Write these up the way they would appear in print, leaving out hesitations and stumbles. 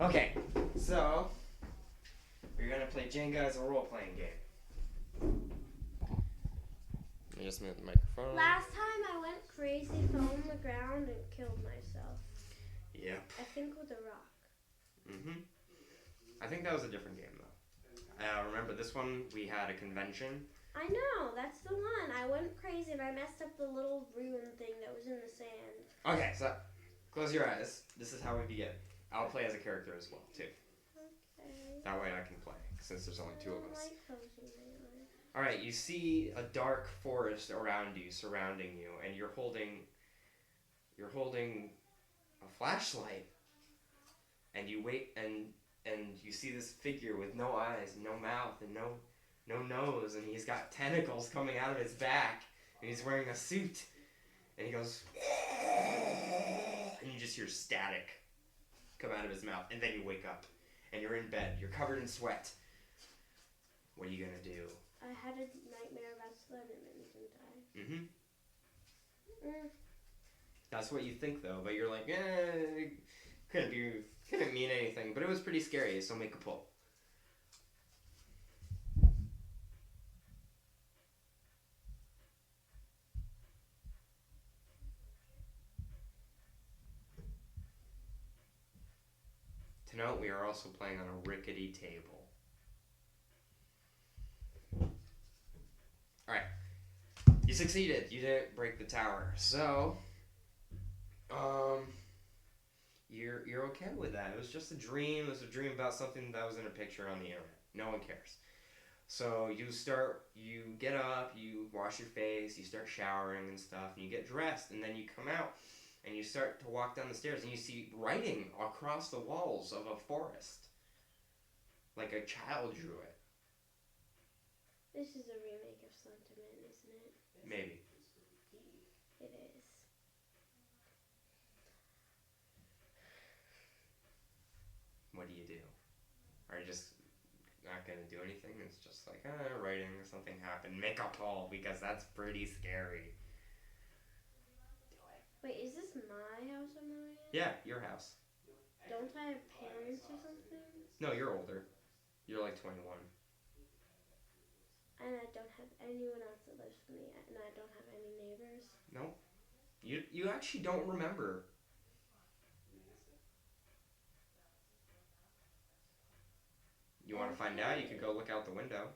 Okay, so we're gonna play Jenga as a role-playing game. I just moved the microphone. Last time I went crazy, fell on the ground, and killed myself. Yep. I think with a rock. Mm-hmm. I think that was a different game, though. Remember this one? We had a convention. I know, that's the one. I went crazy and I messed up the little ruin thing that was in the sand. Okay, so close your eyes. This is how we begin. I'll play as a character as well, too. Okay. That way I can play, since there's only two of us. I like closing my eyes. Alright, you see a dark forest around you, surrounding you, and you're holding a flashlight. And you wait, and you see this figure with no eyes, no mouth, and no nose, and he's got tentacles coming out of his back, and he's wearing a suit, and he goes, and you just hear static come out of his mouth, and then you wake up, and you're in bed, you're covered in sweat. What are you gonna do? I had a nightmare about Slenderman, didn't I? Mm-hmm. That's what you think, though, but you're like, it couldn't mean anything, but it was pretty scary, so make a pull. To note, we are also playing on a rickety table. Alright. You succeeded. You didn't break the tower. So, you're okay with that. It was just a dream. It was a dream about something that was in a picture on the internet. No one cares. So you get up, you wash your face, you start showering and stuff, and you get dressed, and then you come out, and you start to walk down the stairs, and you see writing across the walls of a forest. Like a child drew it. This is a remake of Slenderman, isn't it? Maybe. It is. What do you do? Are you just not gonna do anything? It's just like, writing, something happened. Make a poll, because that's pretty scary. Do it. Wait, is this my house I'm living in? Yeah, your house. Don't I have parents or something? No, you're older. You're like 21. And I don't have anyone else that lives with me, and I don't have any neighbors. No. You actually don't remember. You want to find out? You could go look out the window.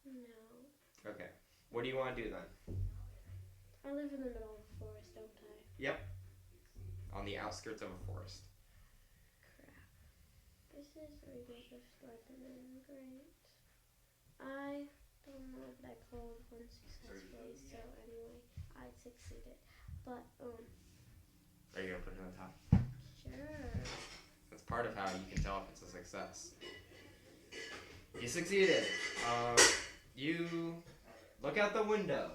No. Okay. What do you want to do then? I live in the middle of a forest, don't I? Yep. On the outskirts of a forest. Crap. This is a remake of Slenderman. Great. I don't know if I called one successfully, so anyway, I succeeded. But, Are you going to put it on top? sure. That's part of how you can tell if it's a success. You succeeded. You look out the window.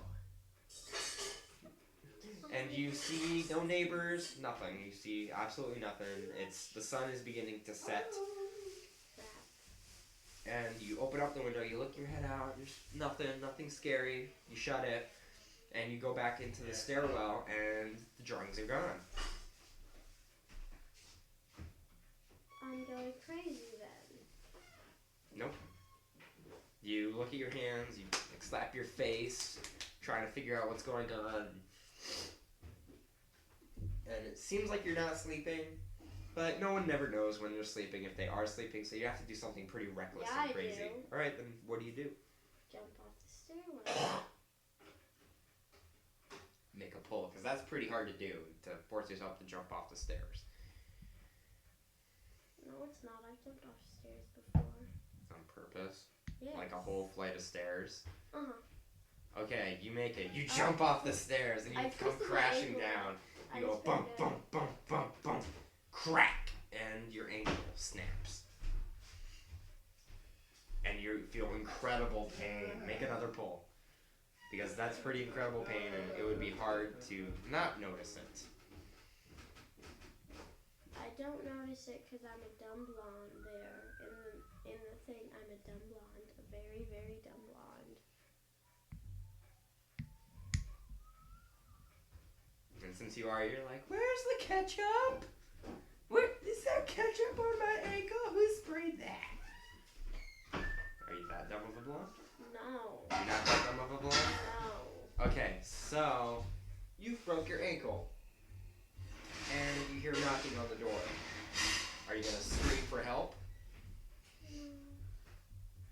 And you see no neighbors, nothing. You see absolutely nothing. The sun is beginning to set. And you open up the window, you look your head out, there's nothing scary. You shut it, and you go back into the stairwell, and the drawings are gone. I'm going crazy then. Nope. You look at your hands, you slap your face, trying to figure out what's going on. And it seems like you're not sleeping, but no one never knows when they're sleeping if they are sleeping, so you have to do something pretty reckless and crazy. Yeah, I do. Alright, then what do you do? Jump off the stairwell. Make a pull, because that's pretty hard to do, to force yourself to jump off the stairs. No, it's not. I've jumped off stairs before. On purpose? Yes. Like a whole flight of stairs? Uh-huh. Okay, you make it. You jump off the stairs, and you come crashing down. You go bump, bump, bump, bump, bump, crack, and your ankle snaps. And you feel incredible pain. Make another pull. Because that's pretty incredible pain, and it would be hard to not notice it. I don't notice it because I'm a dumb blonde there. In the thing, I'm a dumb blonde. A very, very dumb blonde. And since you are, you're like, where's the ketchup? Where is there ketchup So, you've broke your ankle. And you hear knocking on the door. Are you going to scream for help?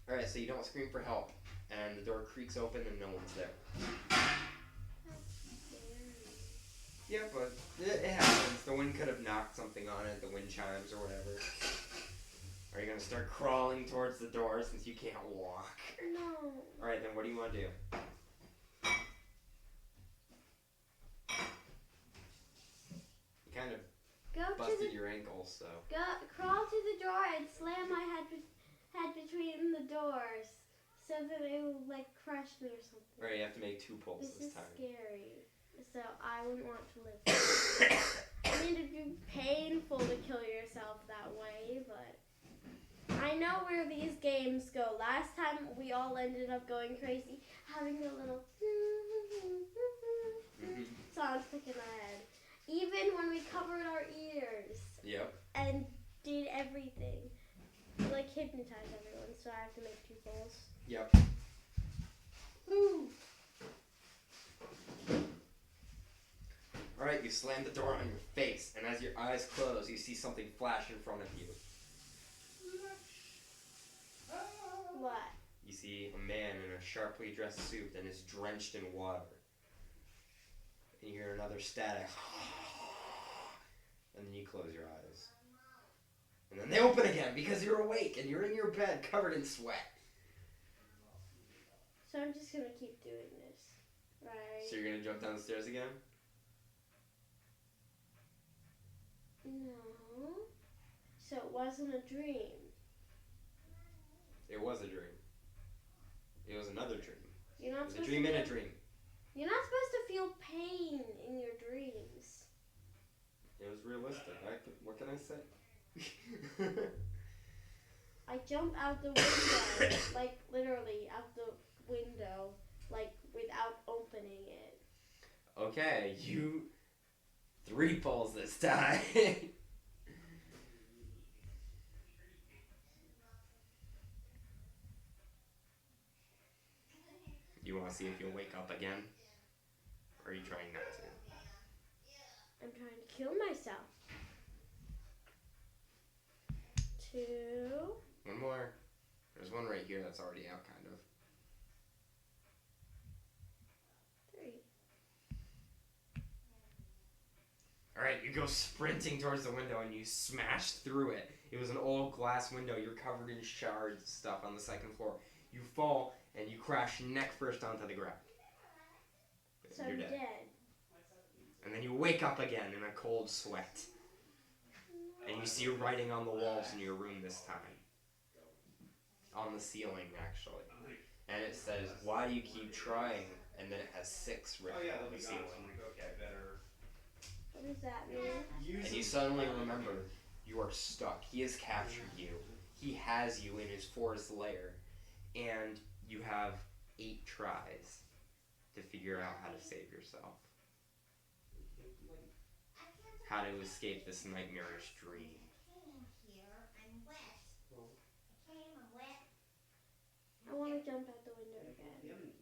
Alright, so you don't scream for help. And the door creaks open and no one's there. Yeah, but it happens. The wind could have knocked something on it, the wind chimes or whatever. Are you going to start crawling towards the door since you can't walk? No. Alright, then what do you want to do? You kind of busted your ankle, so... Crawl to the door and slam my head between the doors so that it will, like, crush me or something. Alright, you have to make 2 pulls this time. This is scary. So I wouldn't want to live. I mean, it'd be painful to kill yourself that way, but I know where these games go. Last time we all ended up going crazy, having a little song stuck in our head. Even when we covered our ears. Yep. And did everything. Like hypnotize everyone, so I have to make 2 pulls. Yep. Woo! Alright, you slam the door on your face, and as your eyes close, you see something flash in front of you. What? You see a man in a sharply dressed suit and is drenched in water. And you hear another static. And then you close your eyes. And then they open again because you're awake and you're in your bed covered in sweat. So I'm just gonna keep doing this, right? So you're gonna jump down the stairs again? No. So it wasn't a dream. It was a dream. It was another dream. You're not It was a supposed dream to in a feel, dream. You're not supposed to feel pain in your dreams. It was realistic. What can I say? I jump out the window, like literally out the window, like without opening it. Okay, you 3 pulls this time. You want to see if you'll wake up again? Or are you trying not to? I'm trying to kill myself. 2. 1 more. There's one right here that's already out, kind of. 3. Alright, you go sprinting towards the window and you smash through it. It was an old glass window. You're covered in shards and stuff on the 2nd floor. You fall and you crash neck first onto the ground. So You're I'm dead. dead. And then you wake up again in a cold sweat. And you see writing on the walls in your room this time. On the ceiling, actually. And it says, "Why do you keep trying?" And then it has 6 written on the ceiling. What does that mean? And you suddenly remember you are stuck. He has captured you. He has you in his forest lair. And you have 8 tries to figure out how to save yourself. How to escape this nightmarish dream. I want to jump out the window again.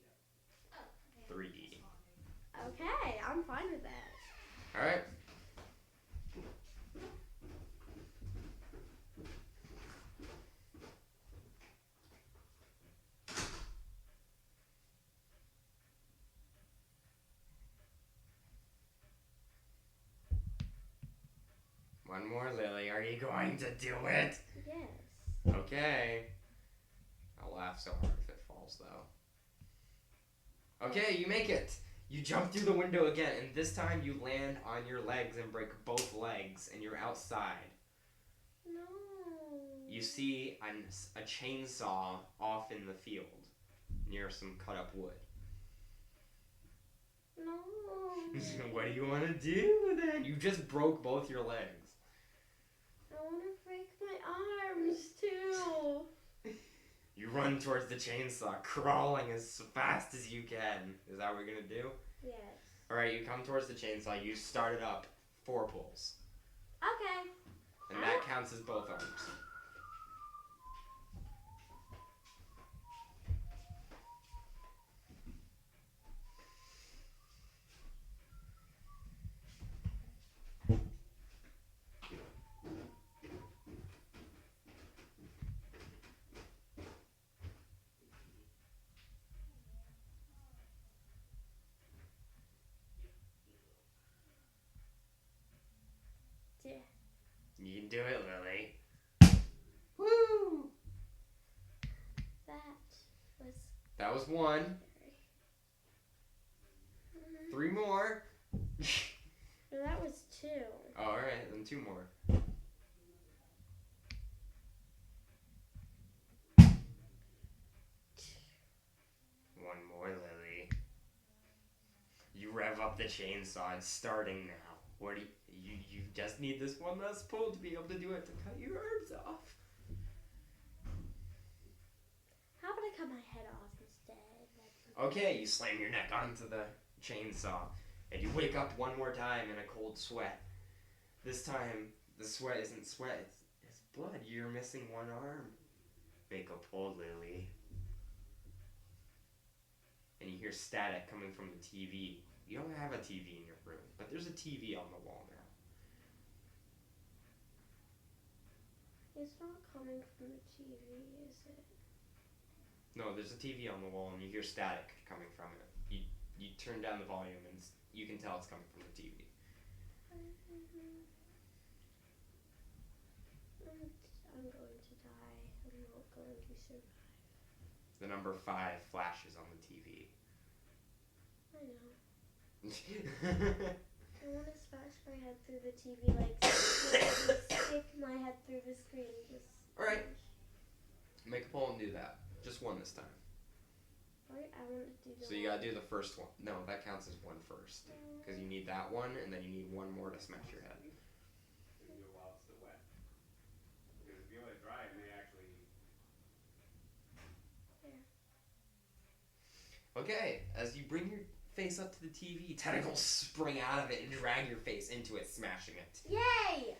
3. Okay, I'm fine with that. Alright. One more, Lily. Are you going to do it? Yes. Okay. I'll laugh so hard if it falls, though. Okay, you make it. You jump through the window again, and this time you land on your legs and break both legs, and you're outside. No. You see a chainsaw off in the field near some cut-up wood. No. What do you want to do then? You just broke both your legs. I want to break my arms too. You run towards the chainsaw, crawling as fast as you can. Is that what we're going to do? Yes. Alright, you come towards the chainsaw, you start it up 4 pulls. Okay. And that counts as both arms. can do it, Lily. Woo! That was one. 3 more. No, that was 2. Oh, alright, then 2 more. One more, Lily. You rev up the chainsaw. It's starting now. What do you just need this one last pull to be able to do it, to cut your arms off. How about I cut my head off instead? Okay, you slam your neck onto the chainsaw, and you wake up one more time in a cold sweat. This time, the sweat isn't sweat, it's blood. You're missing one arm. Make a pull, Lily. And you hear static coming from the TV. You don't have a TV in your room, but there's a TV on the wall now. It's not coming from the TV, is it? No, there's a TV on the wall, and you hear static coming from it. You turn down the volume, and you can tell it's coming from the TV. I'm going to die. I'm not going to survive. The number 5 flashes on the TV. I know. I want to smash my head through the TV, like stick my head through the screen. Just. Alright. Make a pull and do that. Just one this time. Right, I want to do the So you gotta do the first one. No, that counts as one first. Because you need that one, and then you need one more to smash your head. While it's still wet. Because if you let it dry, it may actually... Okay, as you bring your face up to the TV, tentacles spring out of it and drag your face into it, smashing it. Yay!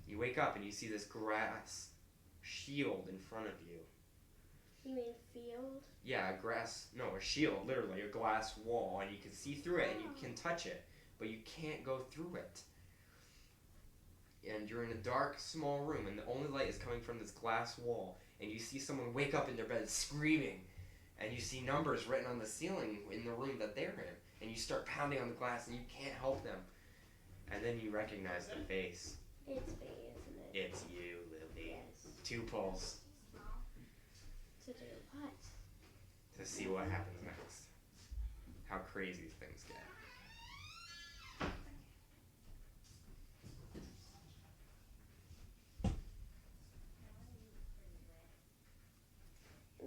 You wake up and you see this grass shield in front of you. You mean field? Yeah, a shield, literally, a glass wall, and you can see through it and you can touch it, but you can't go through it. And you're in a dark, small room, and the only light is coming from this glass wall, and you see someone wake up in their bed screaming, and you see numbers written on the ceiling in the room that they're in, and you start pounding on the glass, and you can't help them. And then you recognize the face. It's me, isn't it? It's you, Lily. Yes. 2 pulls. To do what? To see what happens next. How crazy things get.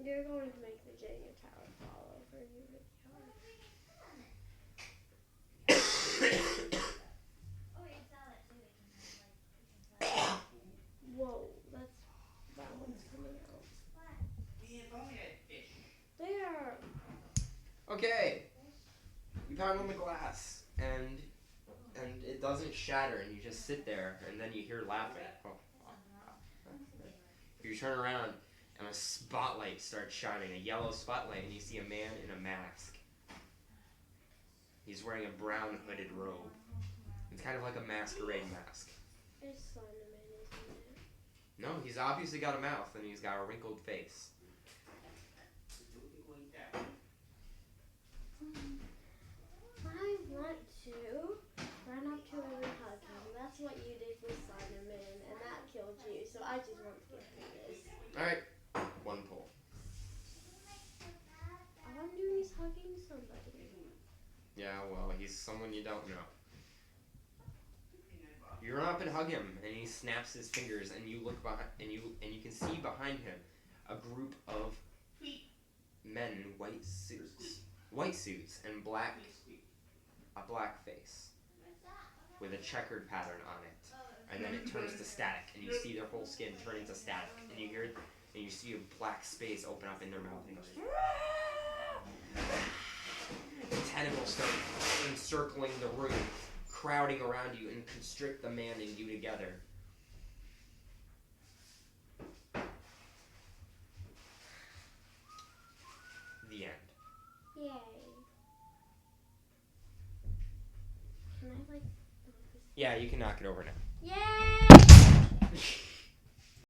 You're going to make the Jenga tower fall over. You really are. Whoa, that one's coming out. There. Okay. You pound on the glass, and it doesn't shatter, and you just sit there, and then you hear laughing. You turn around, and a spotlight starts shining, a yellow spotlight, and you see a man in a mask. He's wearing a brown hooded robe. It's kind of like a masquerade mask. It's Slenderman, isn't it? No, he's obviously got a mouth, and he's got a wrinkled face. I want to run up to him and hug him. That's what you did with Slenderman, and that killed you. So I just want to get through this. Alright, 1 pull. All I'm doing is hugging somebody. Yeah, well, he's someone you don't know. You run up and hug him, and he snaps his fingers, and you look behind, and you can see behind him a group of men in white suits, and a black face with a checkered pattern on it, and then it turns to static, and you see their whole skin turn into static, and you hear it, and you see a black space open up in their mouth, and goes, the tentacles start encircling the room, crowding around you, and constrict the man and you together. The end. Yay. Can I, like... Yeah, you can knock it over now. Yay!